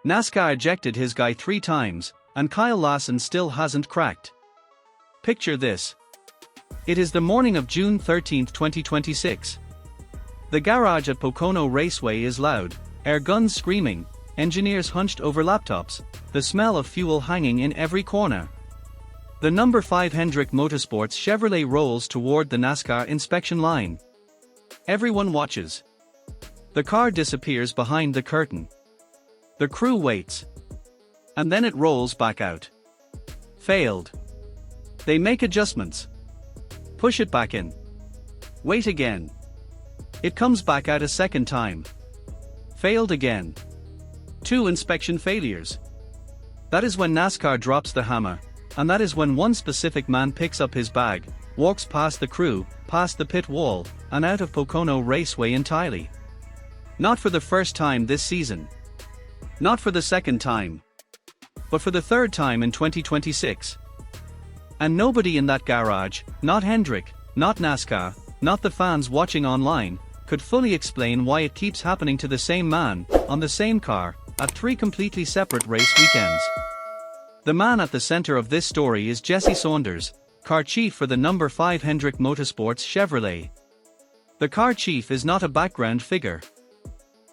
NASCAR ejected his guy 3 times, and Kyle Larson still hasn't cracked. Picture this. It is the morning of June 13, 2026. The garage at Pocono Raceway is loud, air guns screaming, engineers hunched over laptops, the smell of fuel hanging in every corner. The number 5 Hendrick Motorsports Chevrolet rolls toward the NASCAR inspection line. Everyone watches. The car disappears behind the curtain. The crew waits. And then it rolls back out. Failed. They make adjustments. Push it back in. Wait again. It comes back out a second time. Failed again. 2 inspection failures. That is when NASCAR drops the hammer, and that is when one specific man picks up his bag, walks past the crew, past the pit wall, and out of Pocono Raceway entirely. Not for the first time this season. Not for the second time. But for the third time in 2026. And nobody in that garage, not Hendrick, not NASCAR, not the fans watching online, could fully explain why it keeps happening to the same man, on the same car, at 3 completely separate race weekends. The man at the center of this story is Jesse Saunders, car chief for the number 5 Hendrick Motorsports Chevrolet. The car chief is not a background figure.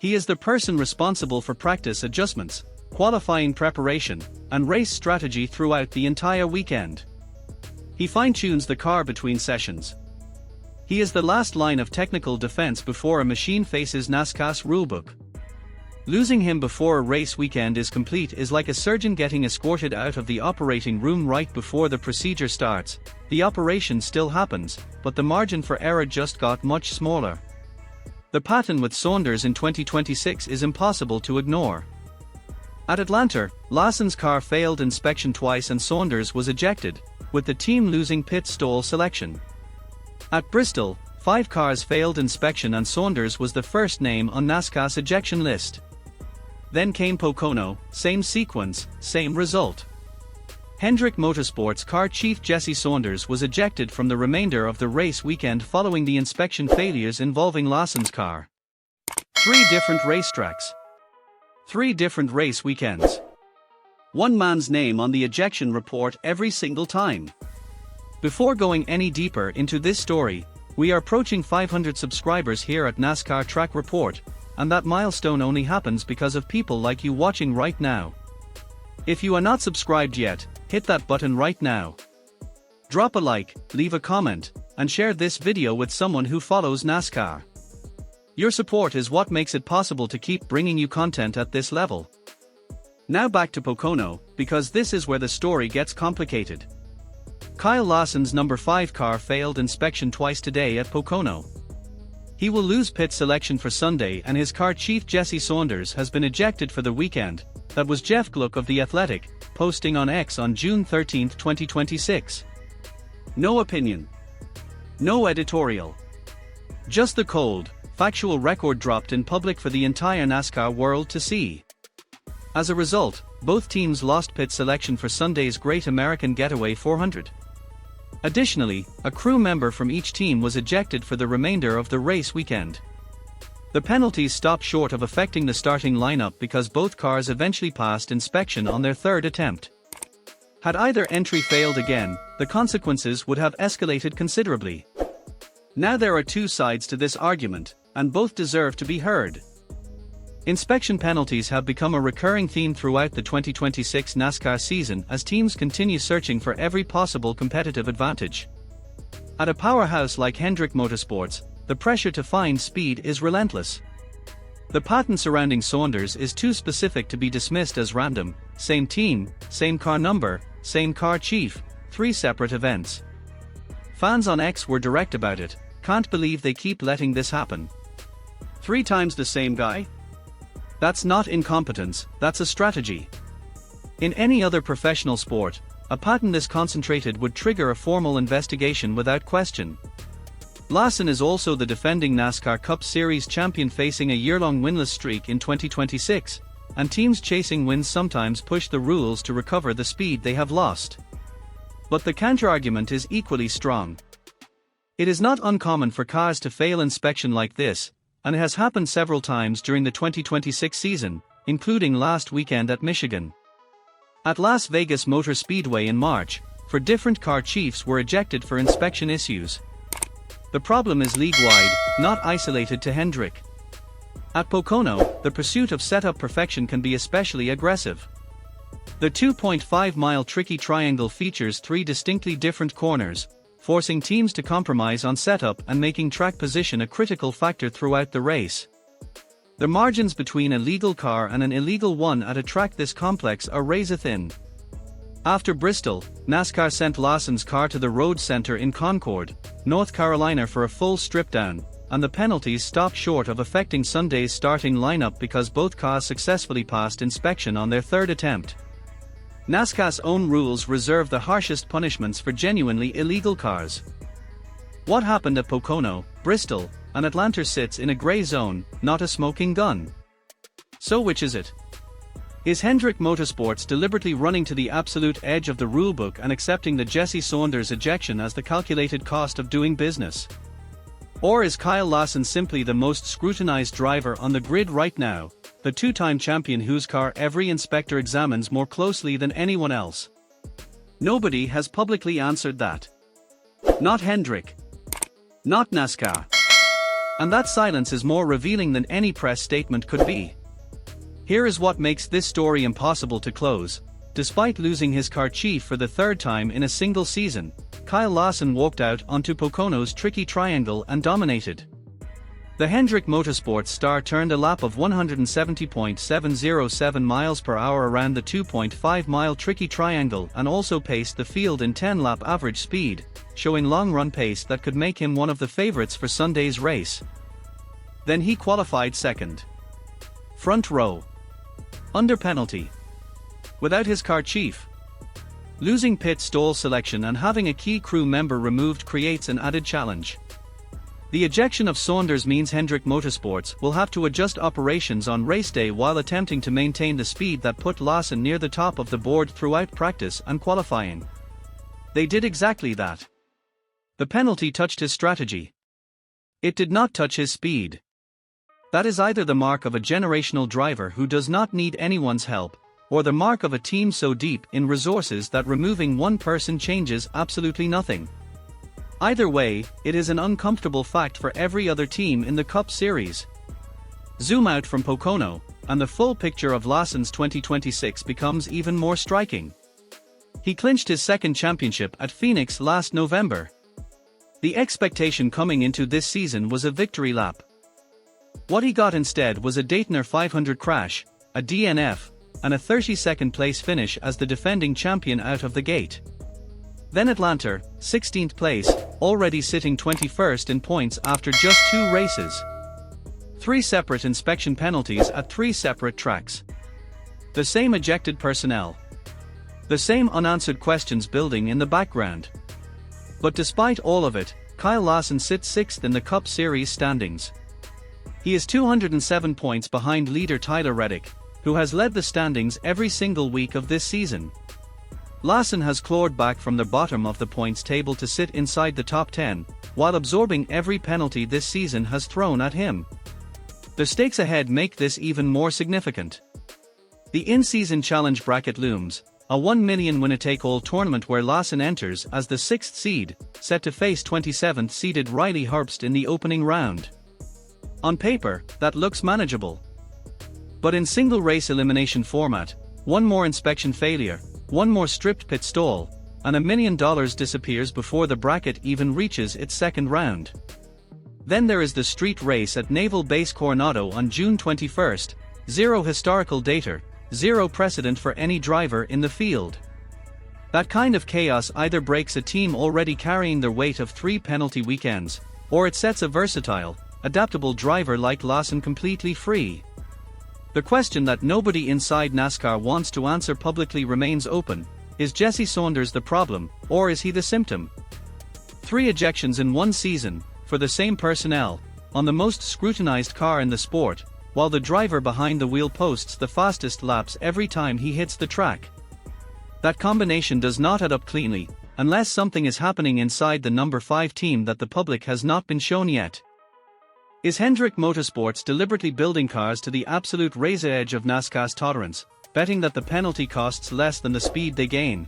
He is the person responsible for practice adjustments, qualifying preparation, and race strategy throughout the entire weekend. He fine-tunes the car between sessions. He is the last line of technical defense before a machine faces NASCAR's rulebook. Losing him before a race weekend is complete is like a surgeon getting escorted out of the operating room right before the procedure starts. The operation still happens, but the margin for error just got much smaller. The pattern with Saunders in 2026 is impossible to ignore. At Atlanta, Larson's car failed inspection twice and Saunders was ejected, with the team losing pit stall selection. At Bristol, 5 cars failed inspection and Saunders was the first name on NASCAR's ejection list. Then came Pocono, same sequence, same result. Hendrick Motorsports car chief Jesse Saunders was ejected from the remainder of the race weekend following the inspection failures involving Larson's car. 3 different racetracks. 3 different race weekends. One man's name on the ejection report every single time. Before going any deeper into this story, we are approaching 500 subscribers here at NASCAR Track Report, and that milestone only happens because of people like you watching right now. If you are not subscribed yet, hit that button right now. Drop a like, leave a comment, and share this video with someone who follows NASCAR. Your support is what makes it possible to keep bringing you content at this level. Now back to Pocono, because this is where the story gets complicated. Kyle Larson's number 5 car failed inspection twice today at Pocono. He will lose pit selection for Sunday and his car chief Jesse Saunders has been ejected for the weekend. That was Jeff Gluck of The Athletic, posting on X on June 13, 2026. No opinion. No editorial. Just the cold, factual record dropped in public for the entire NASCAR world to see. As a result, both teams lost pit selection for Sunday's Great American Getaway 400. Additionally, a crew member from each team was ejected for the remainder of the race weekend. The penalties stopped short of affecting the starting lineup because both cars eventually passed inspection on their 3rd attempt. Had either entry failed again, the consequences would have escalated considerably. Now there are 2 sides to this argument, and both deserve to be heard. Inspection penalties have become a recurring theme throughout the 2026 NASCAR season as teams continue searching for every possible competitive advantage. At a powerhouse like Hendrick Motorsports, the pressure to find speed is relentless. The pattern surrounding Saunders is too specific to be dismissed as random: same team, same car number, same car chief, 3 separate events. Fans on X were direct about it: can't believe they keep letting this happen. 3 times the same guy? That's not incompetence, that's a strategy. In any other professional sport, a pattern this concentrated would trigger a formal investigation without question. Larson is also the defending NASCAR Cup Series champion facing a year-long winless streak in 2026, and teams chasing wins sometimes push the rules to recover the speed they have lost. But the counter-argument is equally strong. It is not uncommon for cars to fail inspection like this, and it has happened several times during the 2026 season, including last weekend at Michigan. At Las Vegas Motor Speedway in March, four different car chiefs were ejected for inspection issues. The problem is league-wide, not isolated to Hendrick. At Pocono, the pursuit of setup perfection can be especially aggressive. The 2.5-mile tricky triangle features three distinctly different corners, forcing teams to compromise on setup and making track position a critical factor throughout the race. The margins between a legal car and an illegal one at a track this complex are razor-thin. After Bristol, NASCAR sent Larson's car to the Road Center in Concord, North Carolina for a full strip-down, and the penalties stopped short of affecting Sunday's starting lineup because both cars successfully passed inspection on their third attempt. NASCAR's own rules reserve the harshest punishments for genuinely illegal cars. What happened at Pocono, Bristol, and Atlanta sits in a gray zone, not a smoking gun. So which is it? Is Hendrick Motorsports deliberately running to the absolute edge of the rulebook and accepting the Jesse Saunders ejection as the calculated cost of doing business? Or is Kyle Larson simply the most scrutinized driver on the grid right now, the two-time champion whose car every inspector examines more closely than anyone else? Nobody has publicly answered that. Not Hendrick. Not NASCAR. And that silence is more revealing than any press statement could be. Here is what makes this story impossible to close. Despite losing his car chief for the third time in a single season, Kyle Larson walked out onto Pocono's tricky triangle and dominated. The Hendrick Motorsports star turned a lap of 170.707 miles per hour around the 2.5-mile tricky triangle and also paced the field in 10-lap average speed, showing long-run pace that could make him one of the favorites for Sunday's race. Then he qualified second. Front row. Under penalty. Without his car chief. Losing pit stall selection and having a key crew member removed creates an added challenge. The ejection of Saunders means Hendrick Motorsports will have to adjust operations on race day while attempting to maintain the speed that put Larson near the top of the board throughout practice and qualifying. They did exactly that. The penalty touched his strategy. It did not touch his speed. That is either the mark of a generational driver who does not need anyone's help, or the mark of a team so deep in resources that removing one person changes absolutely nothing. Either way, it is an uncomfortable fact for every other team in the Cup Series. Zoom out from Pocono, and the full picture of Larson's 2026 becomes even more striking. He clinched his second championship at Phoenix last November. The expectation coming into this season was a victory lap. What he got instead was a Daytona 500 crash, a DNF, and a 32nd place finish as the defending champion out of the gate. Then Atlanta, 16th place, already sitting 21st in points after just 2 races. 3 separate inspection penalties at 3 separate tracks. The same ejected personnel. The same unanswered questions building in the background. But despite all of it, Kyle Larson sits 6th in the Cup Series standings. He is 207 points behind leader Tyler Reddick, who has led the standings every single week of this season. Larson has clawed back from the bottom of the points table to sit inside the top 10, while absorbing every penalty this season has thrown at him. The stakes ahead make this even more significant. The in-season challenge bracket looms, a $1 million winner-take-all tournament where Larson enters as the 6th seed, set to face 27th seeded Riley Herbst in the opening round. On paper, that looks manageable. But in single race elimination format, one more inspection failure, one more stripped pit stall, and $1 million disappears before the bracket even reaches its second round. Then there is the street race at Naval Base Coronado on June 21st, 0 historical data, 0 precedent for any driver in the field. That kind of chaos either breaks a team already carrying their weight of 3 penalty weekends, or it sets a versatile, adaptable driver like Larson completely free. The question that nobody inside NASCAR wants to answer publicly remains open: is Jesse Saunders the problem, or is he the symptom? 3 ejections in one season, for the same personnel, on the most scrutinized car in the sport, while the driver behind the wheel posts the fastest laps every time he hits the track. That combination does not add up cleanly, unless something is happening inside the number 5 team that the public has not been shown yet. Is Hendrick Motorsports deliberately building cars to the absolute razor edge of NASCAR's tolerance, betting that the penalty costs less than the speed they gain?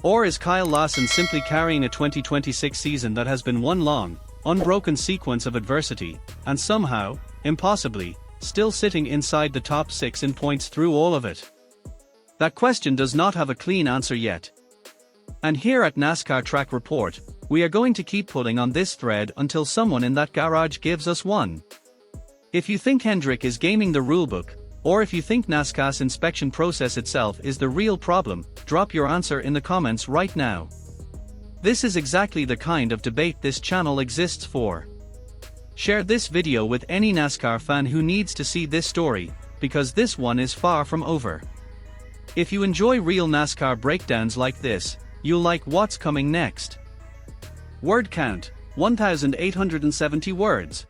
Or is Kyle Larson simply carrying a 2026 season that has been one long, unbroken sequence of adversity, and somehow, impossibly, still sitting inside the top 6 in points through all of it? That question does not have a clean answer yet. And here at NASCAR Track Report, we are going to keep pulling on this thread until someone in that garage gives us one. If you think Hendrick is gaming the rulebook, or if you think NASCAR's inspection process itself is the real problem, drop your answer in the comments right now. This is exactly the kind of debate this channel exists for. Share this video with any NASCAR fan who needs to see this story, because this one is far from over. If you enjoy real NASCAR breakdowns like this, you'll like what's coming next. Word count, 1,870 words.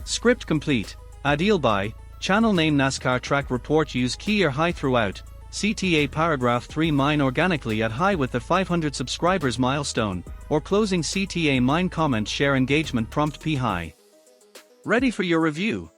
Script complete. Ideal by, channel name NASCAR Track Report. Use key or high throughout. CTA paragraph 3 mine organically at high with the 500 subscribers milestone, or closing CTA mine comment share engagement prompt p high. Ready for your review.